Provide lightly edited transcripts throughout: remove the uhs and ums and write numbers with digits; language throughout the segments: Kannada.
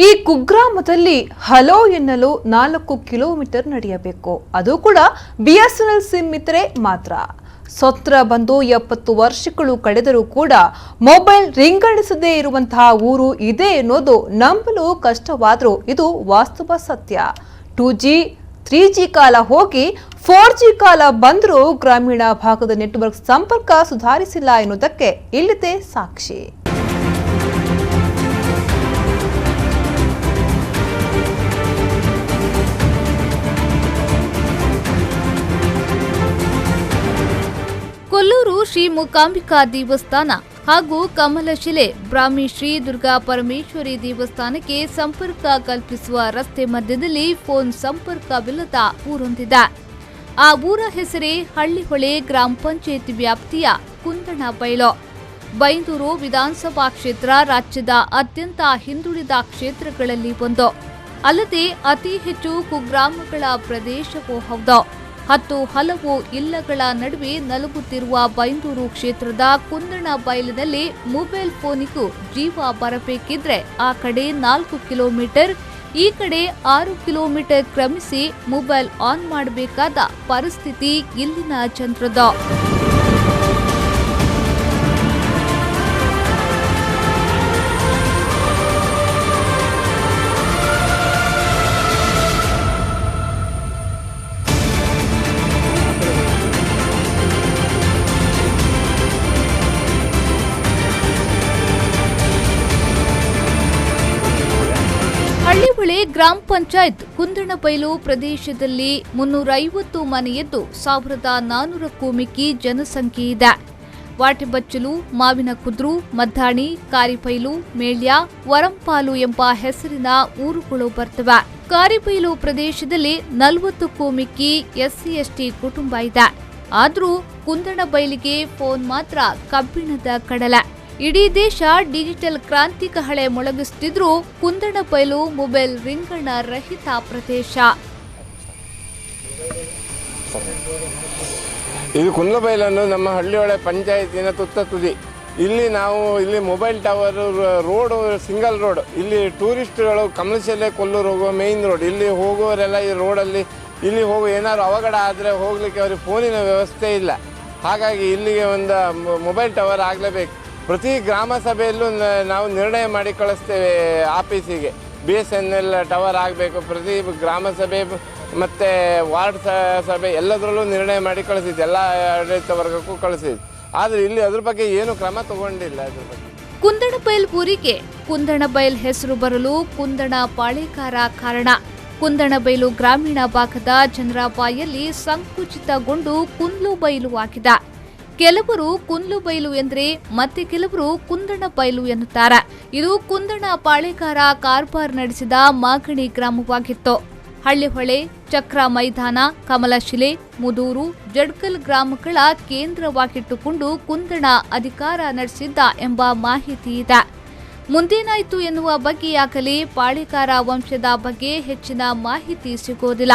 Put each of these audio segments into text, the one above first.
ಈ ಕುಗ್ರಾಮದಲ್ಲಿ ಹಲೋ ಎನ್ನಲು 4 ಕಿಲೋಮೀಟರ್ ನಡೆಯಬೇಕು. ಅದು ಕೂಡ ಬಿಎಸ್ಎನ್ಎಲ್ ಸಿಮ್ ಇದ್ರೆ ಮಾತ್ರ. ಸ್ವತ್ರ ಬಂದು 70 ವರ್ಷಗಳು ಕಳೆದರೂ ಕೂಡ ಮೊಬೈಲ್ ರಿಂಗಣಿಸದೇ ಇರುವಂತಹ ಊರು ಇದೆ ಎನ್ನುವುದು ನಂಬಲು ಕಷ್ಟವಾದರೂ ಇದು ವಾಸ್ತವ ಸತ್ಯ. 2G 3G ಕಾಲ ಹೋಗಿ 4G ಕಾಲ ಬಂದರೂ ಗ್ರಾಮೀಣ ಭಾಗದ ನೆಟ್ವರ್ಕ್ ಸಂಪರ್ಕ ಸುಧಾರಿಸಿಲ್ಲ ಎನ್ನುವುದಕ್ಕೆ ಇಲ್ಲಿದೆ ಸಾಕ್ಷಿ. ಕೊಲ್ಲೂರು ಶ್ರೀ ಮೂಕಾಂಬಿಕಾ ದೇವಸ್ಥಾನ ಹಾಗೂ ಕಮಲಶಿಲೆ ಬ್ರಾಹ್ಮಿ ಶ್ರೀ ದುರ್ಗಾ ಪರಮೇಶ್ವರಿ ದೇವಸ್ಥಾನಕ್ಕೆ ಸಂಪರ್ಕ ಕಲ್ಪಿಸುವ ರಸ್ತೆ ಮಧ್ಯದಲ್ಲಿ ಫೋನ್ ಸಂಪರ್ಕವಿಲ್ಲದ ಊರೊಂದಿದೆ. ಆ ಊರ ಹೆಸರೇ ಹಳ್ಳಿಹೊಳೆ ಗ್ರಾಮ ಪಂಚಾಯತ್ ವ್ಯಾಪ್ತಿಯ ಕುಂದಣಬೈಲು. ಬೈಂದೂರು ವಿಧಾನಸಭಾ ಕ್ಷೇತ್ರ ರಾಜ್ಯದ ಅತ್ಯಂತ ಹಿಂದುಳಿದ ಕ್ಷೇತ್ರಗಳಲ್ಲಿ ಒಂದು. ಅಲ್ಲದೆ ಅತಿ ಹೆಚ್ಚು ಕುಗ್ರಾಮಗಳ ಪ್ರದೇಶವೂ ಹೌದು. ಹಲವು ಇಲ್ಲಗಳ ನಡುವೆ ನಲುಗುತ್ತಿರುವ ಬೈಂದೂರು ಕ್ಷೇತ್ರದ ಕುಂದಣಬೈಲಿನಲ್ಲಿ ಮೊಬೈಲ್ ಫೋನಿಗೂ ಜೀವ ಬರಬೇಕಿದ್ರೆ ಆ ಕಡೆ 4 ಕಿಲೋಮೀಟರ್, ಈ ಕಡೆ 6 ಕಿಲೋಮೀಟರ್ ಕ್ರಮಿಸಿ ಮೊಬೈಲ್ ಆನ್ ಮಾಡಬೇಕಾದ ಪರಿಸ್ಥಿತಿ ಇಲ್ಲಿನ ಜನರದು. ಹಳ್ಳಿಹೊಳೆ ಗ್ರಾಮ ಪಂಚಾಯತ್ ಕುಂದಣಬೈಲು ಪ್ರದೇಶದಲ್ಲಿ 350 ಮನೆಯಿದ್ದು 1400ಕ್ಕೂ ಮಿಕ್ಕಿ ಜನಸಂಖ್ಯೆ ಇದೆ. ವಾಟೆಬಚ್ಚಲು, ಮಾವಿನ ಕುದ್ರು, ಮದ್ದಾಣಿ, ಕಾರಿಪೈಲು, ಮೇಳ್ಯ, ವರಂಪಾಲು ಎಂಬ ಹೆಸರಿನ ಊರುಗಳು ಬರ್ತವೆ. ಕಾರಿಪೈಲು ಪ್ರದೇಶದಲ್ಲಿ 40ಕ್ಕೂ ಮಿಕ್ಕಿ SC/ST ಕುಟುಂಬ ಇದೆ. ಆದರೂ ಕುಂದಣಬೈಲಿಗೆ ಫೋನ್ ಮಾತ್ರ ಕಬ್ಬಿಣದ ಕಡಲೆ. ಇಡೀ ದೇಶ ಡಿಜಿಟಲ್ ಕ್ರಾಂತಿ ಕಹಳೆ ಮೊಳಗಿಸುತ್ತಿದ್ರೂ ಕುಂದಣಬೈಲು ಮೊಬೈಲ್ ರಿಂಗಣ ರಹಿತ ಪ್ರದೇಶ. ಇದು ಕುಂದಣಬೈಲನ್ನು ನಮ್ಮ ಹಳ್ಳಿಹೊಳೆ ಪಂಚಾಯತಿನ ತುತ್ತ ತುದಿ. ಇಲ್ಲಿ mobile tower, road single road. ಇಲ್ಲಿ ಟೂರಿಸ್ಟ್ಗಳು ಕಮಲಶಿಲೆ ಕೊಲ್ಲೂರು ಹೋಗುವ ಮೇಯ್ನ್ ರೋಡ್. ಇಲ್ಲಿ ಹೋಗುವವರೆಲ್ಲ ಈ ರೋಡಲ್ಲಿ ಏನಾದ್ರು ಅವಘಡ ಆದರೆ ಹೋಗಲಿಕ್ಕೆ ಅವರಿಗೆ ಫೋನಿನ ವ್ಯವಸ್ಥೆ ಇಲ್ಲ. ಹಾಗಾಗಿ ಇಲ್ಲಿಗೆ ಒಂದು ಮೊಬೈಲ್ ಟವರ್ ಆಗಲೇಬೇಕು. ಪ್ರತಿ ಗ್ರಾಮ ಸಭೆಯಲ್ಲೂ ನಾವು ನಿರ್ಣಯ ಮಾಡಿ ಕಳಿಸ್ತೇವೆ ಆಫೀಸಿಗೆ. BSNL ಟವರ್ ಆಗಬೇಕು. ಪ್ರತಿ ಗ್ರಾಮ ಸಭೆ ಮತ್ತು ವಾರ್ಡ್ ಸಭೆ ಎಲ್ಲದರಲ್ಲೂ ನಿರ್ಣಯ ಮಾಡಿ ಕಳಿಸಿದ್ದು, ಎಲ್ಲ ಆಡಳಿತ ವರ್ಗಕ್ಕೂ ಕಳಿಸಿದ್ದು. ಆದರೆ ಇಲ್ಲಿ ಅದ್ರ ಬಗ್ಗೆ ಏನು ಕ್ರಮ ತಗೊಂಡಿಲ್ಲ. ಅದ್ರ ಬಗ್ಗೆ ಕುಂದಣಬೈಲ್ ಊರಿಗೆ ಕುಂದಣಬೈಲ್ ಹೆಸರು ಬರಲು ಕುಂದಣ ಪಾಳೇಗಾರ ಕಾರಣ. ಕುಂದಣಬೈಲು ಗ್ರಾಮೀಣ ಭಾಗದ ಜನರ ಬಾಯಲ್ಲಿ ಸಂಕುಚಿತಗೊಂಡು ಕುಂದ್ಲುಬೈಲು ಆಗಿದೆ. ಕೆಲವರು ಕುಂದ್ಲುಬೈಲು ಎಂದ್ರೆ ಮತ್ತೆ ಕೆಲವರು ಕುಂದಣಬೈಲು ಎನ್ನುತ್ತಾರೆ. ಇದು ಕುಂದಣ ಪಾಳೇಗಾರ ಕಾರ್ಬಾರ್ ನಡೆಸಿದ ಮಾಗಣಿ ಗ್ರಾಮವಾಗಿತ್ತು. ಹಳ್ಳಿಹೊಳೆ, ಚಕ್ರ ಮೈದಾನ, ಕಮಲಶಿಲೆ, ಮುದೂರು, ಜಡ್ಕಲ್ ಗ್ರಾಮಗಳ ಕೇಂದ್ರವಾಗಿಟ್ಟುಕೊಂಡು ಕುಂದಣ ಅಧಿಕಾರ ನಡೆಸಿದ್ದ ಎಂಬ ಮಾಹಿತಿ ಇದೆ. ಮುಂದೇನಾಯಿತು ಎನ್ನುವ ಬಗ್ಗೆಯಾಗಲಿ ಪಾಳೇಗಾರ ವಂಶದ ಬಗ್ಗೆ ಹೆಚ್ಚಿನ ಮಾಹಿತಿ ಸಿಗೋದಿಲ್ಲ.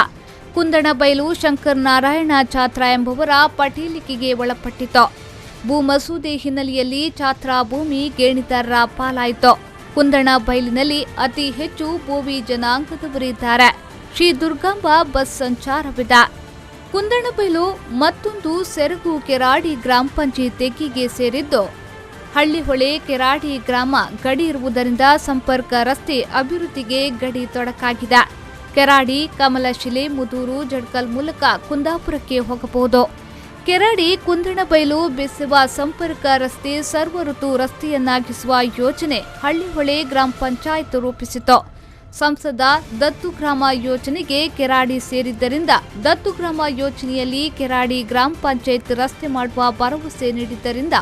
ಕುಂದಣಬೈಲು ಶಂಕರ್ ನಾರಾಯಣ ಛಾತ್ರ ಎಂಬುವರ ಪಟೇಲಿಕೆಗೆ ಒಳಪಟ್ಟಿತು. ಭೂ ಮಸೂದೆ ಹಿನ್ನೆಲೆಯಲ್ಲಿ ಛಾತ್ರ ಭೂಮಿ ಗೇಣಿದಾರರ ಪಾಲಾಯಿತು. ಕುಂದಣಬೈಲಿನಲ್ಲಿ ಅತಿ ಹೆಚ್ಚು ಬೋವಿ ಜನಾಂಗದವರಿದ್ದಾರೆ. ಶ್ರೀ ದುರ್ಗಾಂಬ ಬಸ್ ಸಂಚಾರವಿದೆ. ಕುಂದಣಬೈಲು ಮತ್ತೊಂದು ಸೆರಗು ಕೆರಾಡಿ ಗ್ರಾಮ ಪಂಚಾಯತ್ ತೆಗ್ಗಿಗೆ ಸೇರಿದ್ದು. ಹಳ್ಳಿಹೊಳೆ ಕೆರಾಡಿ ಗ್ರಾಮ ಗಡಿ ಇರುವುದರಿಂದ ಸಂಪರ್ಕ ರಸ್ತೆ ಅಭಿವೃದ್ಧಿಗೆ ಗಡಿ ತೊಡಕಾಗಿದೆ. ಕೆರಾಡಿ, ಕಮಲಶಿಲೆ, ಮುದೂರು, ಜಡ್ಕಲ್ ಮೂಲಕ ಕುಂದಾಪುರಕ್ಕೆ ಹೋಗಬಹುದು. ಕೆರಾಡಿ ಕುಂದಣಬೈಲು ಬೆಸೆವ ಸಂಪರ್ಕ ರಸ್ತೆ ಸರ್ವ ಋತು ರಸ್ತೆಯನ್ನಾಗಿಸುವ ಯೋಜನೆ ಹಳ್ಳಿಹೊಳೆ ಗ್ರಾಮ ಪಂಚಾಯತ್ ರೂಪಿಸಿತು. ಸಂಸದ ದತ್ತು ಗ್ರಾಮ ಯೋಜನೆಗೆ ಕೆರಾಡಿ ಸೇರಿದ್ದರಿಂದ ದತ್ತು ಗ್ರಾಮ ಯೋಜನೆಯಲ್ಲಿ ಕೆರಾಡಿ ಗ್ರಾಮ ಪಂಚಾಯತ್ ರಸ್ತೆ ಮಾಡುವ ಭರವಸೆ ನೀಡಿದ್ದರಿಂದ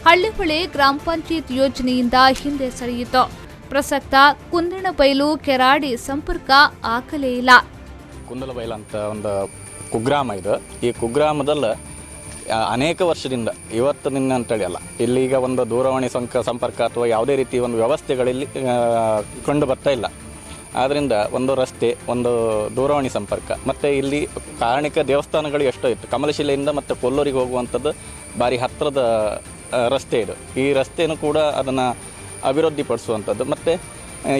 ಹಳ್ಳಿಹೊಳೆ ಗ್ರಾಮ ಪಂಚಾಯತ್ ಯೋಜನೆಯಿಂದ ಹಿಂದೆ ಸರಿಯಿತು. ಪ್ರಸಕ್ತ ಕುಂದಣಬೈಲು ಕೆರಾಡಿ ಸಂಪರ್ಕ ಆಗಲೇ ಇಲ್ಲ. ಕುಂದಣಬೈಲು ಅಂತ ಒಂದು ಕುಗ್ರಾಮ ಇದು. ಈ ಕುಗ್ರಾಮದಲ್ಲಿ ಅನೇಕ ವರ್ಷದಿಂದ ಇವತ್ತಿನ ಅಂತೇಳಿ ಅಲ್ಲ, ಇಲ್ಲಿಗ ಒಂದು ದೂರವಾಣಿ ಸಂಪರ್ಕ ಅಥವಾ ಯಾವುದೇ ರೀತಿ ಒಂದು ವ್ಯವಸ್ಥೆಗಳಲ್ಲಿ ಕಂಡು ಬರ್ತಾ ಇಲ್ಲ. ಆದ್ದರಿಂದ ಒಂದು ರಸ್ತೆ, ಒಂದು ದೂರವಾಣಿ ಸಂಪರ್ಕ ಮತ್ತು ಇಲ್ಲಿ ಕಾರಣಿಕ ದೇವಸ್ಥಾನಗಳು ಎಷ್ಟೋ ಇತ್ತು. ಕಮಲಶಿಲೆಯಿಂದ ಮತ್ತು ಕೊಲ್ಲೂರಿಗೆ ಹೋಗುವಂಥದ್ದು ಭಾರಿ ಹತ್ತಿರದ ರಸ್ತೆ ಇದು. ಈ ರಸ್ತೆಯೂ ಕೂಡ ಅದನ್ನು ಅಭಿವೃದ್ಧಿಪಡಿಸುವಂಥದ್ದು ಮತ್ತು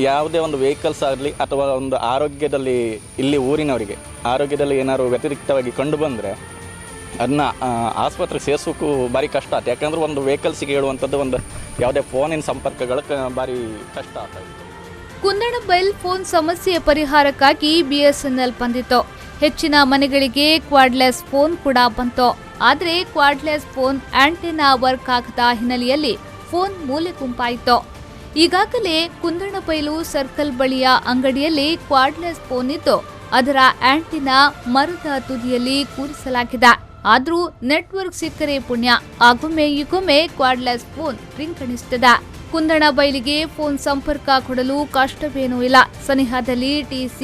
ಯಾವುದೇ ಒಂದು ವೆಹಿಕಲ್ಸ್ ಆಗಲಿ ಅಥವಾ ಒಂದು ಆರೋಗ್ಯದಲ್ಲಿ ಇಲ್ಲಿ ಊರಿನವರಿಗೆ ಆರೋಗ್ಯದಲ್ಲಿ ಏನಾದ್ರು ವ್ಯತಿರಿಕ್ತವಾಗಿ ಕಂಡು ಬಂದರೆ ಅದನ್ನ ಆಸ್ಪತ್ರೆಗೆ ಸೇರಿಸೋಕ್ಕೂ ಭಾರಿ ಕಷ್ಟ ಆಯ್ತು. ಯಾಕಂದ್ರೆ ಒಂದು ವೆಹಿಕಲ್ಸಿಗೆ ಹೇಳುವಂಥದ್ದು ಒಂದು ಯಾವುದೇ ಫೋನಿನ ಸಂಪರ್ಕಗಳು ಭಾರಿ ಕಷ್ಟ ಆಗ್ತಾಯಿತ್ತು. ಕುಂದಣಬೈಲ್ ಫೋನ್ ಸಮಸ್ಯೆ ಪರಿಹಾರಕ್ಕಾಗಿ BSNL ಬಂದಿತ್ತು. ಹೆಚ್ಚಿನ ಮನೆಗಳಿಗೆ ಕ್ವಾಡ್ಲೆಸ್ ಫೋನ್ ಕೂಡ ಬಂತು. ಆದರೆ ಕ್ವಾಡ್ಲೆಸ್ ಫೋನ್ ಆಂಟೆನಾ ವರ್ಕ್ ಆಗದ ಹಿನ್ನೆಲೆಯಲ್ಲಿ ಫೋನ್ ಮೂಲೆ ಗುಂಪಾಯಿತು. ಈಗಾಗಲೇ ಕುಂದಣಬೈಲು ಸರ್ಕಲ್ ಬಳಿಯ ಅಂಗಡಿಯಲ್ಲಿ ಕ್ವಾಡ್ಲೆಸ್ ಫೋನ್ ಇದ್ದು ಅದರ ಆಂಟೆನಾ ಮರದ ತುದಿಯಲ್ಲಿ ಕೂರಿಸಲಾಗಿದೆ. ಆದರೂ ನೆಟ್ವರ್ಕ್ ಸಿಕ್ಕರೆ ಪುಣ್ಯ, ಆಗೊಮ್ಮೆ ಈಗೊಮ್ಮೆ ಕ್ವಾಡ್ಲೆಸ್ ಫೋನ್ ರಿಂಗಣಿಸುತ್ತದೆ. ಕುಂದಣಬೈಲಿಗೆ ಫೋನ್ ಸಂಪರ್ಕ ಕೊಡಲು ಕಷ್ಟವೇನೂ ಇಲ್ಲ. ಸನಿಹದಲ್ಲಿ TC,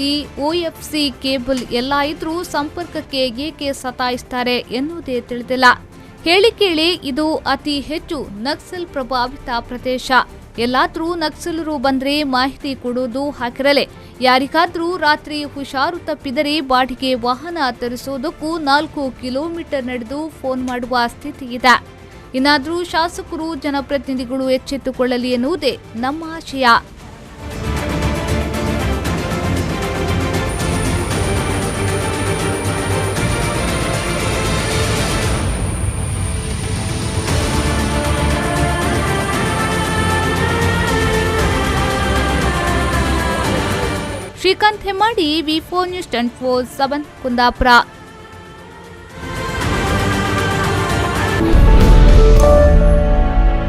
OFC ಕೇಬಲ್ ಎಲ್ಲ ಇದ್ರೂ ಸಂಪರ್ಕಕ್ಕೆ ಏಕೆ ಸತಾಯಿಸ್ತಾರೆ ಎನ್ನುವುದೇ ತಿಳಿದಿಲ್ಲ. ಹೇಳಿ ಕೇಳಿ ಇದು ಅತಿ ಹೆಚ್ಚು ನಕ್ಸಲ್ ಪ್ರಭಾವಿತ ಪ್ರದೇಶ. ಎಲ್ಲಾದ್ರೂ ನಕ್ಸಲರು ಬಂದ್ರೆ ಮಾಹಿತಿ ಕೊಡೋದು ಹಾಕಿರಲೆ. ಯಾರಿಗಾದ್ರೂ ರಾತ್ರಿ ಹುಷಾರು ತಪ್ಪಿದರೆ ಬಾಡಿಗೆ ವಾಹನ ತರಿಸೋದಕ್ಕೂ 4 ಕಿಲೋಮೀಟರ್ ನಡೆದು ಫೋನ್ ಮಾಡುವ ಸ್ಥಿತಿ ಇದೆ. ಇನ್ನಾದ್ರೂ ಶಾಸಕರು ಜನಪ್ರತಿನಿಧಿಗಳು ಎಚ್ಚೆತ್ತುಕೊಳ್ಳಲಿ ಎನ್ನುವುದೇ ನಮ್ಮ ಆಶಯ. Srikanth Hemmadi, V4 News 24/7 Kundapura.